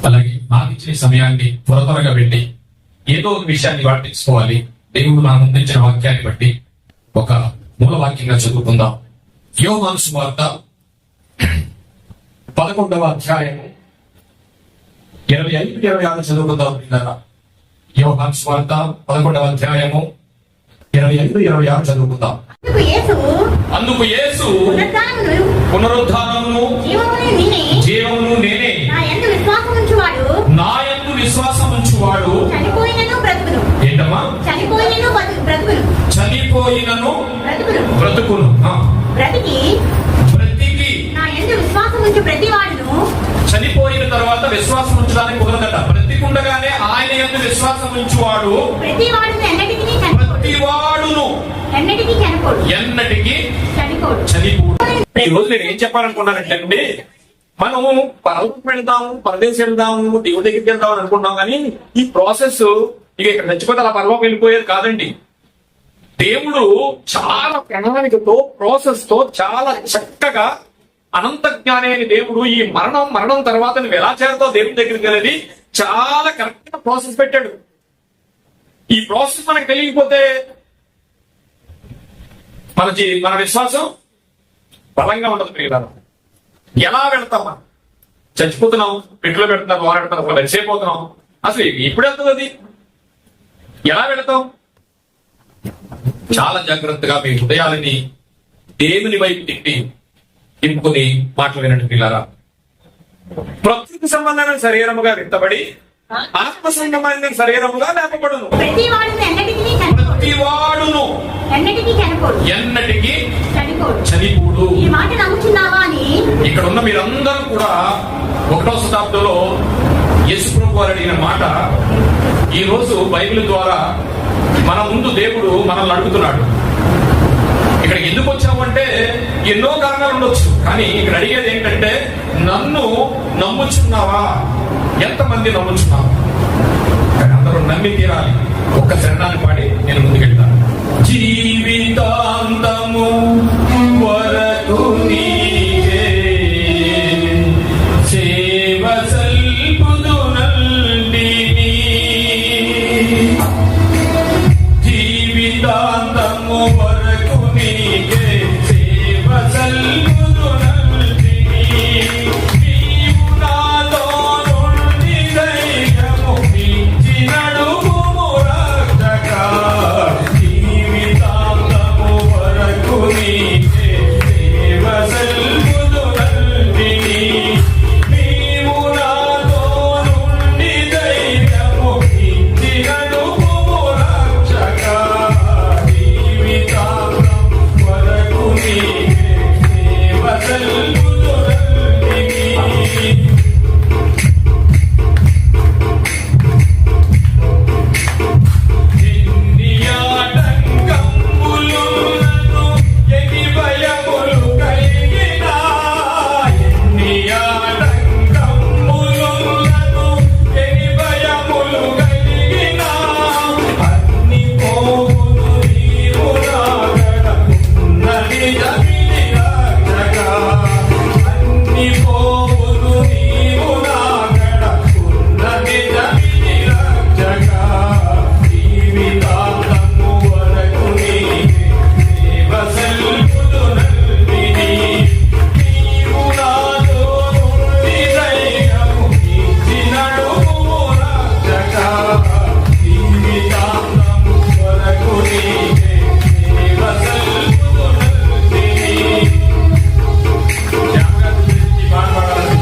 అలాగే నాకు ఇచ్చిన సమయాన్ని త్వరగా వెళ్ళి ఏదో ఒక విషయాన్ని పాటించుకోవాలి. దేవుడు నాకు అందించిన వాక్యాన్ని బట్టి ఒక మూలవాక్యంగా చదువుకుందాం. యోహాను సువార్త 11వ అధ్యాయము 25-26 చదువుకుందాం. యోహాను సువార్త 11వ అధ్యాయము 25-26 చదువుకుందాం. అందుకు యేసు పునరుద్ధానమును జీవమును నేనే, నా యందు విశ్వాసం ఉంచువాడు ఏంటమ్మా చనిపోయినను బ్రతుకును. బ్రతికి చనిపోయిన తర్వాత విశ్వాసం ఉంచడానికి కుదరదట. బ్రతికుండగానే ఆయన యందు విశ్వాసం ఉంచువాడు ప్రతివాడును ఎన్నటికి చనిపోడు. ఈ రోజు నేను ఏం చెప్పాలనుకున్నానంటే, మనం పరలోకం వెళ్దాము, పరదేశం వెళ్దాము, దేవుడి దగ్గరికి వెళ్దాం అని అనుకుంటాం. కానీ ఈ ప్రాసెస్ ఇక ఇక్కడ చచ్చిపోతే అలా పరలోకం వెళ్ళిపోయేది కాదండి. దేవుడు చాలా ప్రణాళికతో, ప్రాసెస్ తో చాలా చక్కగా అనంత జ్ఞాని అయిన దేవుడు ఈ మరణం తర్వాత నువ్వు ఎలా చేరుతావు దేవుడి దగ్గరికి అనేది చాలా కరెక్ట్ గా ప్రాసెస్ పెట్టాడు. ఈ ప్రాసెస్ మనకు తెలియకపోతే మన విశ్వాసం బలంగా ఉండదు. ప్రియులారా, ఎలా వెళ్తాం? మనం చచ్చిపోతున్నాం, పెట్టులో పెడుతున్నారు, వారెడుతున్నారు, రెచ్చిపోతున్నాం. అసలు ఎప్పుడు వెళ్తుంది అది? ఎలా వెళతాం? చాలా జాగ్రత్తగా మీ హృదయాలని దేవుని వైపు తిప్పుకుని మాటలు వినండి ప్రియులారా. ప్రకృతి సంబంధమైన శరీరముగా విత్తబడి ఆత్మ సంబంధమైన శరీరముగా లేపబడును. ప్రతివాడును ఎన్నటికి చనిపోడు. ఇక్కడ ఉన్న మీరందరూ కూడా 1వ శతాబ్దంలో యేసు ప్రభు వారు అడిగిన మాట ఈ రోజు బైబిల్ ద్వారా మన ముందు దేవుడు మనల్ని అడుగుతున్నాడు. ఇక్కడికి ఎందుకు వచ్చామంటే ఎన్నో కారణాలు ఉండొచ్చు, కానీ ఇక్కడ అడిగేది ఏంటంటే, నన్ను నమ్ముచున్నావా? ఎంతమంది నమ్ముచున్నావా? అందరూ నమ్మి తీరాలి. ఒక్క చరణాన్ని పాడి నేను ముందుకెళ్తాను. జీవితాంతము వరకు నీవే సేవ సల్పుదునంటిని, జీవితాంతము వరకు నీవే సేవ సల్పుదునంటిని, నీవు నాతో నుండి ధైర్యము ఇచ్చి నడుపుము రక్షక, జీవితాంతము వరకు నీవే సేవ సల్పుదునంటిని, నీవు నాతో నుండి ధైర్యము ఇచ్చి నడుపుము రక్షక, జీవితాంతము వరకు నీవే సేవ సల్పుదునంటిని. ఎన్ని ఆటంకములున్నను, ఎన్ని భయములు కలిగినా, ఎన్ని ఆటంకములున్నను, ఎన్ని భయములు కలిగినా, అన్ని పోవును నీవు రాగడ ఉన్నది జమిని రక్షక, అన్ని పోవును నీవు రాగడ ఉన్నది జమిని రక్షక, జీవితాంతము వరకు నీవే సేవ సల్పుదునంటిని, నీవు నాతో నుండి ధైర్యము ఇచ్చి నడుపుము రక్షక, జీవితాంతము వరకు నీవే సేవ సల్పుదునంటిని. జాగ్రత్త గురించి బాధపడాలి.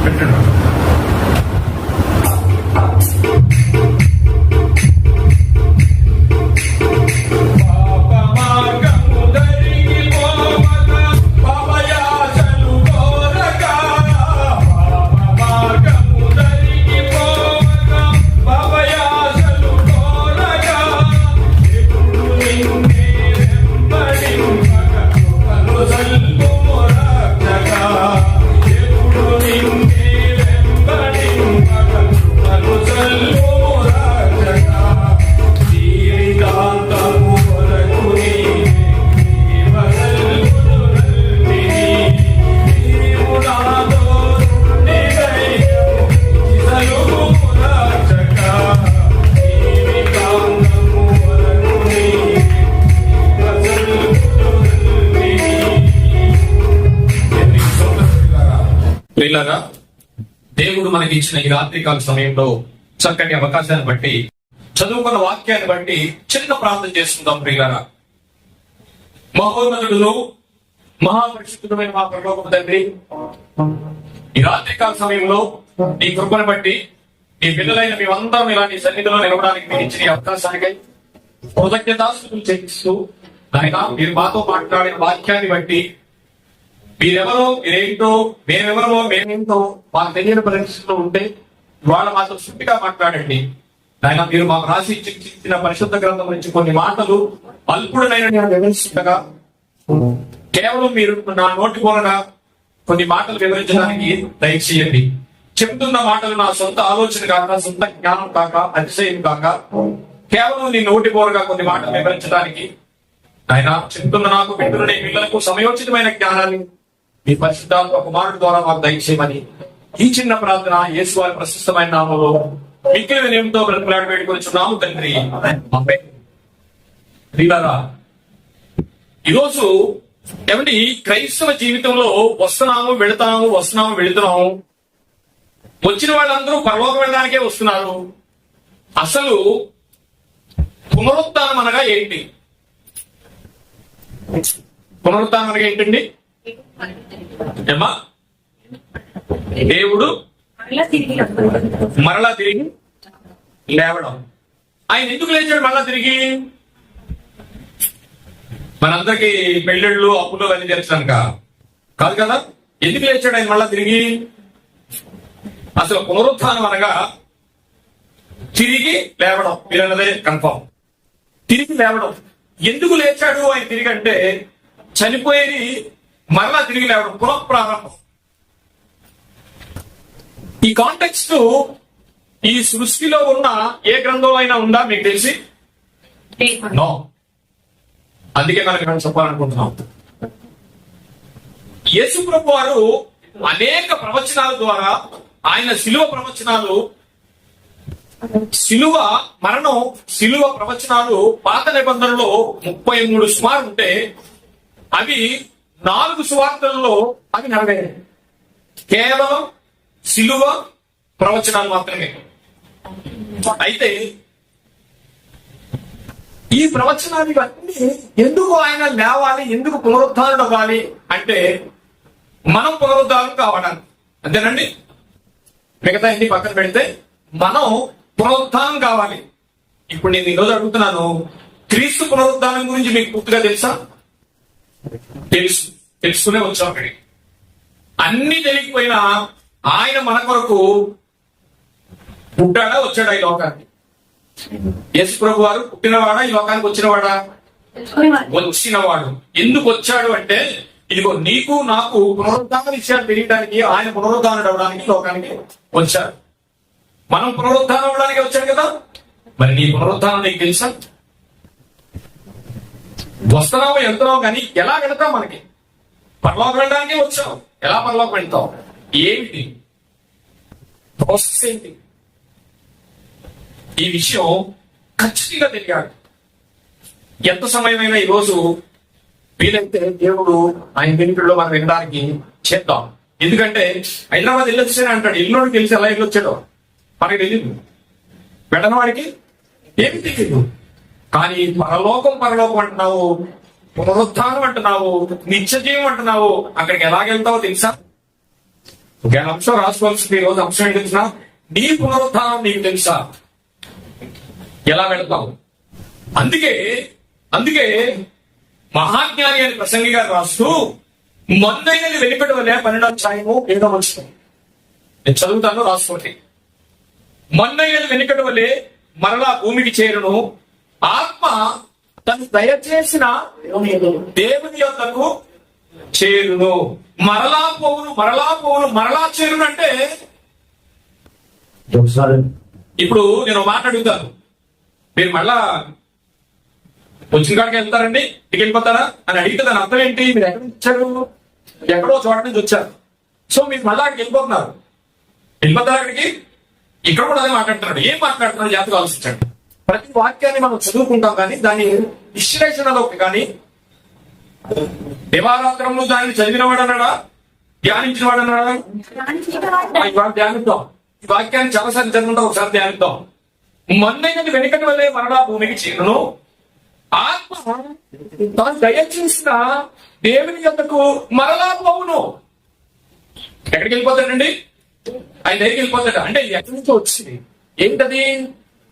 పెట్టండి. పాప మార్గము దరికి పోవక, పాపయాచలు కోరక, పాప మార్గము దరికి పోవక, పాపయాచలు కోరక, ఎప్పుడు నిన్నే వెంబడింపక, కృపను సల్పుము రక్షక, ఎప్పుడు నిన్నే దేవుడు మనకి ఇచ్చిన ఈ రాత్రికాల సమయంలో చక్కటి అవకాశాన్ని బట్టి, చదువుకున్న వాక్యాన్ని బట్టి చిన్న ప్రార్థన చేసుకుందాం. ప్రియులారా, మహోన్నతుడు మహాపరిశుద్ధుడైన మా పరలోకపు తండ్రి, ఈ రాత్రికాల సమయంలో నీ కృపను బట్టి నీ పిల్లలైన మేమందరం ఇలాంటి సన్నిధిలో నిలవడానికి మీరు ఇచ్చిన అవకాశానికై కృతజ్ఞతాస్తుతులు చెల్లిస్తూ, నాయన మీరు మాతో మాట్లాడిన వాక్యాన్ని బట్టి మీరెవరో మీరేంటో మేమెవరో మేమేంటో మాకు తెలియని పరిస్థితుల్లో ఉంటే వాళ్ళ మాతో శుద్ధిగా మాట్లాడండి. నాయన మీరు మాకు రాసి ఇచ్చిన పరిశుద్ధ గ్రంథం నుంచి కొన్ని మాటలు అల్పుడనైన నేను వివరిస్తుండగా కేవలం మీరు నా నోటి మూలగా కొన్ని మాటలు వివరించడానికి దయచేయండి. చెప్తున్న మాటలు నా సొంత ఆలోచన కాక, సొంత జ్ఞానం కాక, అతిశయం కాక, కేవలం నీ నోటి మూలగా కొన్ని మాటలు వివరించడానికి ఆయన చెప్తున్న నాకు వింటున్న నీ పిల్లలకు సమయోచితమైన జ్ఞానాన్ని మీ పరిశుద్ధాత్మ కుమారుడి ద్వారా మాకు దయచేయమని ఈ చిన్న ప్రార్థన యేసు వారి ప్రశస్తమైన నామంలో మిక్కిలి వినయంతో బ్రతిమలాడి వేడుకొనిచున్నాము తండ్రి. ప్రియులారా, ఈరోజు ఏమండి క్రైస్తవ జీవితంలో వస్తున్నాము వెళుతున్నాము. వచ్చిన వాళ్ళందరూ పరలోకం వెళ్ళడానికే వస్తున్నారు. అసలు పునరుత్థానం అనగా ఏంటి? పునరుత్థానం అనగా ఏంటండి? ఏమా, దేవుడు మరలా తిరిగి లేవడం. ఆయన ఎందుకు లేచాడు మరలా తిరిగి? మనందరికి పెళ్ళిళ్ళు, అప్పులు అన్ని తెలుసాక కాదు కదా. ఎందుకు లేచాడు ఆయన మళ్ళా తిరిగి? అసలు పునరుత్థానం అనగా తిరిగి లేవడం. మీరన్నదే కన్ఫర్మ్. తిరిగి లేవడం. ఎందుకు లేచాడు ఆయన తిరిగి అంటే, చనిపోయేది మరలా తిరిగి లేవడం, పునఃప్రారంభం. ఈ కాంటెక్స్ట్ ఈ సృష్టిలో ఉన్న ఏ గ్రంథంలో అయినా ఉందా మీకు తెలిసి? నో. అందుకే మనం చెప్పాలనుకుంటున్నాం. యేసు ప్రభు వారు అనేక ప్రవచనాల ద్వారా, ఆయన శిలువ ప్రవచనాలు, శిలువ మరణం, శిలువ ప్రవచనాలు పాత నిబంధనలో 33 సుమారు ఉంటే అవి 4 సువార్తలలో అవి నెరవేరాయి. కేవలం శిలువ ప్రవచనాలు మాత్రమే. అయితే ఈ ప్రవచనాలు ఇవన్నీ ఎందుకు ఆయన లేవాలి, ఎందుకు పునరుద్ధారణ అవ్వాలి అంటే మనం పునరుద్ధారం కావడానికి. అంతేనండి. మిగతా ఎన్ని పక్కన పెడితే మనం పునరుద్ధానం కావాలి. ఇప్పుడు నేను ఈరోజు అడుగుతున్నాను, క్రీస్తు పునరుద్ధానం గురించి మీకు పూర్తిగా తెలుసా? తెలుసుకునే వచ్చాం అక్కడికి. అన్ని తెలియకపోయినా ఆయన మన కొరకు పుట్టాడా, వచ్చాడా ఈ లోకానికి? యేసు ప్రభు వారు పుట్టినవాడా, ఈ లోకానికి వచ్చినవాడా? వచ్చినవాడు. ఎందుకు వచ్చాడు అంటే, ఇదిగో నీకు నాకు పునరుద్ధానం ఇచ్చాడు తెలియడానికి, ఆయన పునరుద్ధానం అవడానికి లోకానికి వచ్చాడు. మనం పునరుద్ధానం అవడానికి వచ్చాడు కదా. మరి నీ పునరుద్ధానం నీకు తెలుసా? వస్తున్నావు, వెళ్తున్నావు, కానీ ఎలా వెళ్తావు? మనకి పరలోకం వెళ్ళడానికి వచ్చావు. ఎలా పరలోకం వెళ్తావు? ఏమిటి ప్రాసెస్ ఏంటి? ఈ విషయం ఖచ్చితంగా తెలియాలి. ఎంత సమయమైనా ఈరోజు వీలైతే దేవుడు ఆయన వెనుకల్లో మనం వినడానికి చేద్దాం. ఎందుకంటే హైదరాబాద్ వెళ్ళొచ్చానే అంటాడు. ఇల్లుకి తెలిసి ఎలా వెళ్ళొచ్చాడో మనకి తెలియదు, వెళ్ళని వాడికి ఏమి తెలియదు. కానీ పరలోకం అంటున్నావు, పునరుత్థానం అంటున్నావు, నిత్య జీవం అంటున్నావు. అక్కడికి ఎలాగెళ్తావో తెలుసా? ఒక అంశం రాసుకోవాల్సింది. ఈరోజు అంశం ఏంటి తెలిసిన? నీ పునరుత్థానం నీకు తెలుసా? ఎలా వెళతావు? అందుకే మహాజ్ఞాని అని ప్రసంగి గారు రాస్తూ, మొన్నైనది వెలిపెట్టు వల్లే 12వ అధ్యాయము 7వ వచనం నేను చదువుతాను, రాసుకోండి. మొన్నైనది వెనుకటి వల్లే మరలా భూమికి చేరును, ఆత్మ తను దయచేసిన దేవుని యొద్దకు చేరును. మరలా పోవును, మరలా చేరును అంటే, ఇప్పుడు నేను మాట్లాడుతాను, మీరు మళ్ళా వచ్చిన కాడికి వెళ్తారండి, ఇంటికి వెళ్ళిపోతారా అని అడిగితే దాని అర్థం ఏంటి? మీరు ఎక్కడి నుంచి వచ్చారు? ఎక్కడో చోట నుంచి వచ్చారు. సో మీరు మళ్ళా అక్కడికి వెళ్ళిపోతారా అక్కడికి? ఇక్కడ కూడా అదే మాట్లాడుతున్నాడు. ఏం మాట్లాడుతున్నాడు జాగ్రత్తగా ఆలోచించండి. ప్రతి వాక్యాన్ని మనం చదువుకుంటాం, కానీ దాని విశ్లేషణలోకి కానీ, దివారాత్రంలో దాన్ని చదివినవాడు అన్నాడా, ధ్యానించిన వాడు అన్నాడా? ఇవాళ ధ్యానిద్దాం. ఈ వాక్యాన్ని చాలాసార్లు చదువుకుంటా, ఒకసారి ధ్యానిద్దాం. మొన్నైనది వెనుకటి వల్లే మరలా భూమికి చేరును, ఆత్మ తాను దయచేసిన దేవుని యొద్దకు మరలా పోవును. ఎక్కడికి వెళ్ళిపోతాడండి? ఆయన దగ్గరికి వెళ్ళిపోతాడు. అంటే ఎక్కడి నుంచి వచ్చింది? ఏంటది?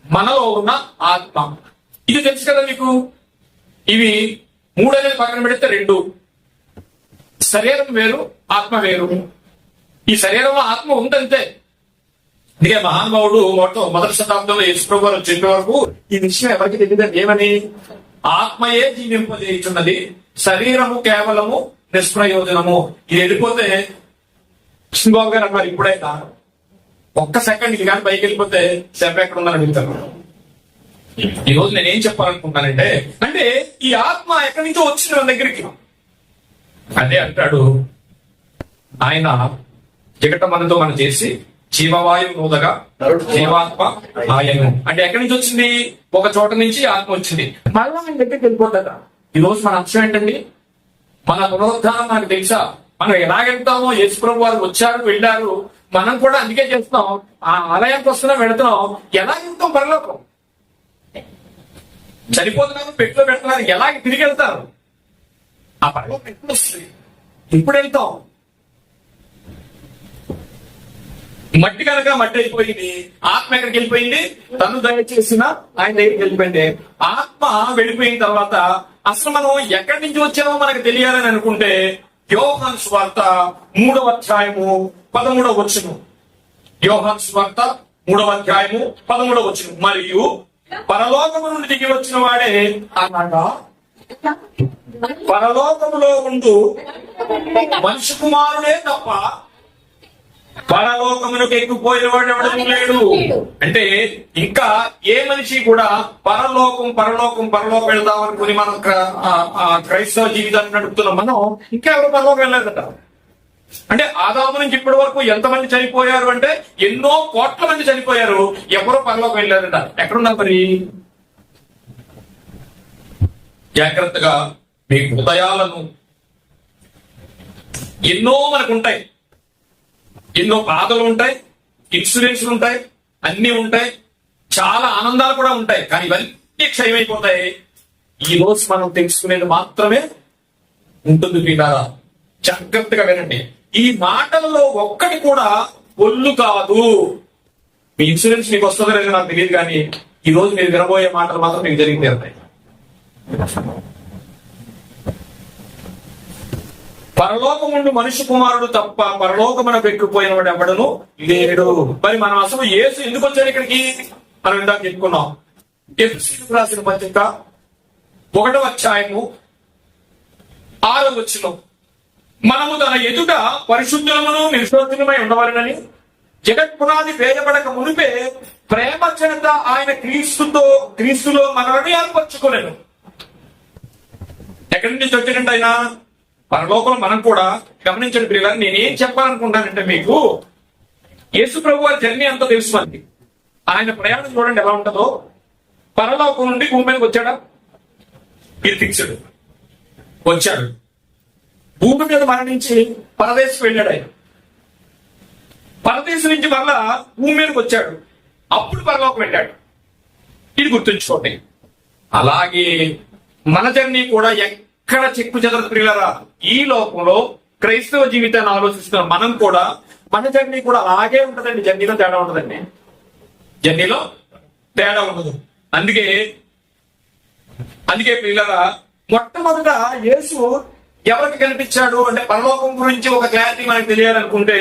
మనలో ఉన్న ఆత్మ. ఇది తెలుసు కదా మీకు. ఇవి మూడు అనేది పక్కన పెడితే రెండు, శరీరం వేరు, ఆత్మ వేరు. ఈ శరీరంలో ఆత్మ ఉందంతే. అందుకే మహానుభావుడు మొదటి శతాబ్దంలో యేసుప్రభు వారు చెప్పే వరకు ఈ విషయం ఎవరికి తెలియదు. ఏమని? ఆత్మయే జీవింపజేయుచున్నది, శరీరము కేవలము నిష్ప్రయోజనము. ఇది వెళ్ళిపోతే కృష్ణబాబు గారు అన్నారు, ఇప్పుడైనా ఒక్క సెకండ్ ఇది కానీ పైకి వెళ్ళిపోతే శవ ఎక్కడ ఉందని అడుగుతారు. ఈ రోజు నేనేం చెప్పాలనుకుంటానంటే, అంటే ఈ ఆత్మ ఎక్కడి నుంచో వచ్చింది మన దగ్గరికి. అదే అంటాడు ఆయన, జగట మనతో మనం చేసి జీవవాయువు నూదగా జీవాత్మ ఆయను. అంటే ఎక్కడి నుంచి వచ్చింది? ఒక చోట నుంచి ఆత్మ వచ్చింది, మళ్ళా ఆయన దగ్గరికి వెళ్ళిపోతాడ. ఈ రోజు మన అంశం ఏంటండి? మన పునరుద్ధానం నాకు తెలుసా? మనం ఎలాగెళ్తామో, యేసుప్రభు వారు వచ్చారు వెళ్ళారు, మనం కూడా అందుకే చేస్తున్నాం. ఆ ఆలయానికి వస్తున్నాం, వెళుతున్నాం. ఎలా వెళ్తాం పరలోకం? చనిపోతున్నాను, పెట్టులో పెడుతున్నాను, ఎలాగ తిరిగి వెళ్తారు? ఆ పరలోకం ఎప్పుడు వస్తుంది? ఇప్పుడు వెళ్తాం. మట్టి కనుక మట్టి అయిపోయింది, ఆత్మ ఎక్కడికి వెళ్ళిపోయింది? తను దయచేసిన ఆయన దగ్గరికి వెళ్ళిపోయింది. ఆత్మ వెళ్ళిపోయిన తర్వాత అసలు మనం ఎక్కడి నుంచి వచ్చామో మనకు తెలియాలని అనుకుంటే యోహాను సువార్త 3వ అధ్యాయము 13వ వచనం. యోహాను సువార్త 3వ అధ్యాయము 13వ వచనం. మరియు పరలోకము నుండి దిగి వచ్చిన వాడే అనగా పరలోకములో ఉండు మనిషి కుమారుడే తప్ప పరలోకమునకు ఎక్కిపోయిన వాడు ఎవడూ లేడు. అంటే ఇంకా ఏ మనిషి కూడా పరలోకం వెళ్దాం అనుకుని మనం క్రైస్తవ జీవితాన్ని నడుపుతున్నాం. మనం ఇంకా ఎవరు పరలోకం వెళ్ళలేదట. అంటే ఆదాము నుంచి ఇప్పటి వరకు ఎంతమంది చనిపోయారు అంటే ఎన్నో కోట్ల మంది చనిపోయారు, ఎవరో పరలోకం వెళ్ళలేదట. ఎక్కడున్నారు మరి? జాగ్రత్తగా మీ హృదయాలను, ఎన్నో మనకుంటాయి, ఎన్నో బాధలు ఉంటాయి, ఇన్సూరెన్స్లు ఉంటాయి, అన్ని ఉంటాయి, చాలా ఆనందాలు కూడా ఉంటాయి. కానీ ఇవన్నీ క్షయమైపోతాయి. ఈ రోజు మనం తెలుసుకునేది మాత్రమే ఉంటుంది. పిల్లారా, జాగ్రత్తగా వినండి. ఈ మాటలలో ఒక్కటి కూడా ఒళ్ళు కాదు. మీ ఇన్సూరెన్స్ మీకు వస్తుందో లేదో నాకు తెలియదు, కానీ ఈ రోజు మీరు వినబోయే మాటలు మాత్రం మీకు జరిగి తీరుతాయి. పరలోకముందు మనిషి కుమారుడు తప్ప పరలోకమునకు ఎక్కిపోయిన వాడు ఎవడను లేడు. మరి మనం అసలు యేసు ఎందుకు వచ్చాడు ఇక్కడికి? మనం ఇందాక చెప్పుకున్నాం. ఎఫెసీయులకు రాసిన పత్రిక 1వ అధ్యాయము 6వ వచనం. మనము తన ఎదుట పరిశుద్ధులమును నిర్దోషులమై ఉండవాలని జగత్ పునాది వేయబడక మునిపే ప్రేమ చేత ఆయన క్రీస్తులో మనల్ని ఏర్పరచుకోలేను. ఎక్కడి నుంచి వచ్చాడంటే ఆయన పరలోకంలో. మనం కూడా గమనించండి ప్రియులారా, నేనేం చెప్పాలనుకుంటానంటే మీకు యేసు ప్రభు వారి జర్నీ అంతా తెలుసు మనకి. ఆయన ప్రయాణం చూడండి ఎలా ఉంటుందో. పరలోకం నుండి భూమి మీదకి వచ్చాడా? ఇది ఫిక్స్డ్. వచ్చాడు, భూమి మీద మరణించి పరదేశం వెళ్ళాడు. ఆయన పరదేశం నుంచి మళ్ళా భూమి మీదకి వచ్చాడు, అప్పుడు పరలోకం వెళ్ళాడు. ఇది గుర్తుంచుకోండి. అలాగే మన జర్నీ కూడా ఎక్కడ చెక్కు చెదరదు ప్రియులారా. ఈ లోకంలో క్రైస్తవ జీవితాన్ని ఆలోచిస్తున్నాం మనం కూడా. మన జర్నీ కూడా అలాగే ఉంటదండి. జర్నీలో తేడా ఉండదండి. జర్నీలో తేడా ఉండదు. అందుకే ప్రియులారా, మొట్టమొదట యేసు ఎవరికి కనిపించాడు అంటే పరలోకం గురించి ఒక క్లారిటీ మనకు తెలియాలనుకుంటే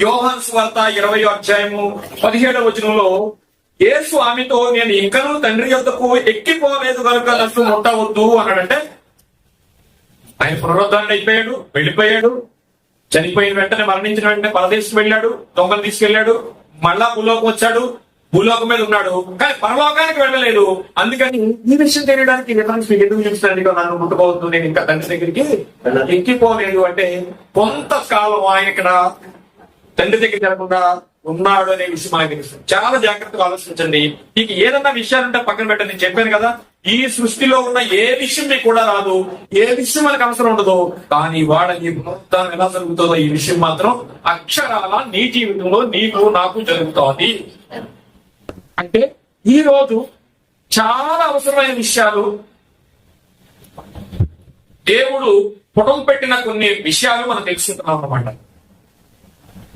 యోహాను సువార్త 20వ అధ్యాయము 17వ వచనంలో యేసు ఆమెతో, నేను ఇంకనూ తండ్రి యొద్దకు ఎక్కిపోలేదు కనుక నన్ను ముట్టవద్దు అన్నాడంటే ఆయన పునరుద్ధారణ అయిపోయాడు, వెళ్ళిపోయాడు. చనిపోయిన వెంటనే, మరణించిన వెంటనే పరదేశం వెళ్ళాడు, దొంగలు తీసుకెళ్లాడు, మళ్ళా భూలోకం వచ్చాడు, భూలోకం మీద ఉన్నాడు, కానీ పరలోకానికి వెళ్ళలేదు. అందుకని ఈ విషయం తెలియడానికి రిఫరెన్స్ మీకు ఎందుకు చూపిస్తాను? నన్ను ముట్టుకోవద్దు, నేను ఇంకా తండ్రి దగ్గరికి ఎక్కిపోలేదు అంటే కొంతకాలం ఆయన ఇక్కడ తండ్రి దగ్గర జరగకుండా ఉన్నాడు అనే విషయం మనకు తెలుస్తుంది. చాలా జాగ్రత్తగా ఆలోచించండి. మీకు ఏదన్నా విషయాలుంటే పక్కన పెట్టండి. నేను చెప్పాను కదా, ఈ సృష్టిలో ఉన్న ఏ విషయం మీకు కూడా రాదు, ఏ విషయం మనకు అవసరం ఉండదు. కానీ వాడని పునరుద్ధానం ఎలా జరుగుతుందో ఈ విషయం మాత్రం అక్షరాల నీ జీవితంలో నీకు నాకు జరుగుతోంది. అంటే ఈ రోజు చాలా అవసరమైన విషయాలు దేవుడు పుటం పెట్టిన కొన్ని విషయాలు మనం తెలుసుకుంటున్నాం అన్నమాట.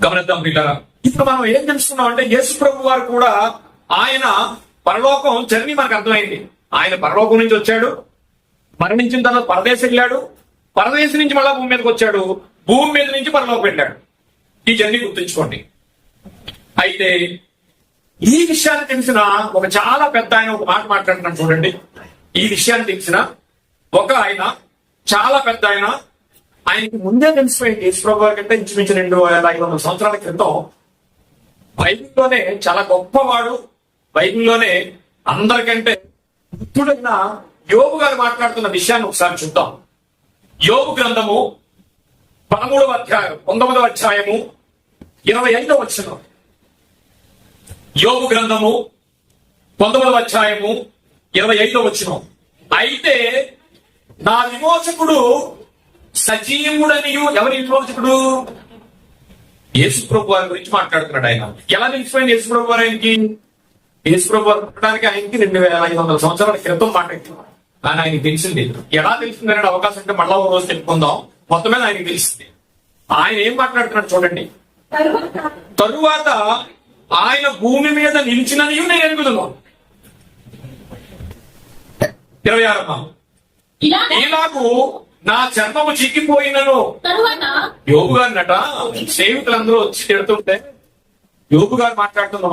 గమనిద్దాం పిల్లరా. ఇప్పుడు మనం ఏం తెలుసుకున్నాం అంటే యేసు ప్రభు వారు కూడా ఆయన పరలోకం జర్నీ మనకు అర్థమైంది. ఆయన పరలోకం నుంచి వచ్చాడు, మరణించిన తర్వాత పరదేశం వెళ్ళాడు, పరదేశం నుంచి మళ్ళా భూమి మీదకి వచ్చాడు, భూమి మీద నుంచి పరలోకం వెళ్ళాడు. ఈ జర్నీ గుర్తుంచుకోండి. అయితే ఈ విషయాన్ని తెలిసిన ఒక చాలా పెద్ద ఆయన ఒక మాట మాట్లాడుతున్నాడు చూడండి. ఈ విషయాన్ని తెలిసిన ఒక ఆయన చాలా పెద్ద ఆయన, ఆయనకి ముందే తెలిసిపోయింది యేసుప్రభు వారి కంటే ఇంచుమించు 2500 సంవత్సరాల క్రితం బైబిల్లోనే చాలా గొప్పవాడు, బైబిల్లోనే అందరికంటే బుద్ధుడైన యోబు గారు మాట్లాడుతున్న విషయాన్ని ఒకసారి చూద్దాం. యోబు గ్రంథము 13వ అధ్యాయం 19వ అధ్యాయము 25వ వచనం. యోబు గ్రంథము 19వ అధ్యాయము 25వ వచనం. అయితే నా విమోచకుడు సజీవుడనియు, ఎవరి విమోచకుడు? యేసుప్రభు వారి గురించి మాట్లాడుతున్నాడు ఆయన. ఎలా తెలిసిపోయింది యేసుప్రభు వారు ఆయనకి? యేసుప్రభు వారు పుట్టడానికి ఆయనకి 2500 సంవత్సరాల క్రితం మాట్లాడుతున్నాడు. కానీ ఆయనకి తెలిసింది. ఎలా తెలిసింది అనే అవకాశం అంటే మళ్ళా ఒక రోజు తెలుసుకుందాం. మొత్తం మీద ఆయనకి తెలిసింది. ఆయన ఏం మాట్లాడుతున్నాడు చూడండి. తరువాత ఆయన భూమి మీద నిలిచినని నేను ఎరుగుదును. 26 ఇలాగూ నా చర్మము చిక్కిపోయినను. యోబు గారినట స్నేహితులందరూ వచ్చి తిడుతుంటే యోబు గారు మాట్లాడుతున్న